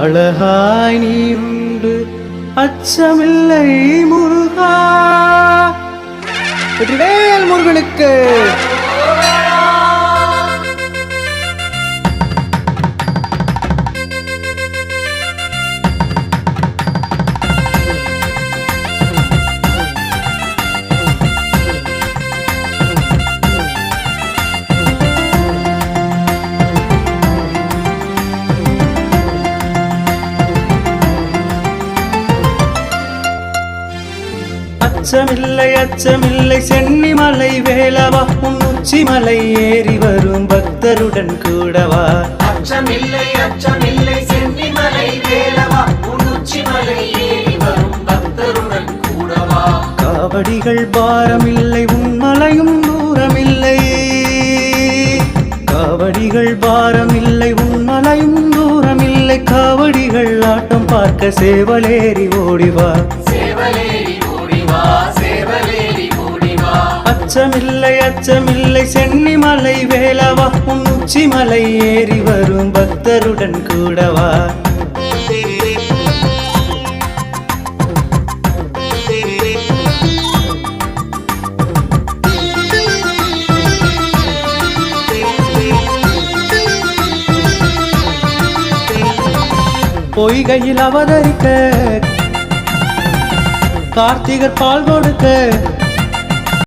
அழகாய் நீ உண்டு அச்சமில்லை முருகா. வெற்றிவேல் முருகனுக்கு. அச்சமில்லை அச்சமில்லை சென்னிமலை வேலவா, உன் உச்சிமலை ஏறி வரும் பக்தருடன் கூடவா. அச்சமில்லை அச்சமில்லை சென்னிமலை வேலவா, உன் உச்சிமலை ஏறி வரும் பக்தருடன் கூடவா. காவடிகள் பாரமில்லை உன் மலையும் தூரமில்லை, காவடிகள் பாரமில்லை உன் மலையும் தூரமில்லை. காவடிகள் ஆட்டம் பார்க்க சேவலேறி ஓடிவா, சேவலேறி ஓடிவா, சேவலேறி ஓடிவா. அச்சமில்லை அச்சமில்லை சென்னிமலை வேலவா, உன் உச்சிமலை ஏறி வரும் பக்தருடன் கூடவா. பொய்கையில் அவதரிக்க கார்த்திகர் பால் கொடுக்க,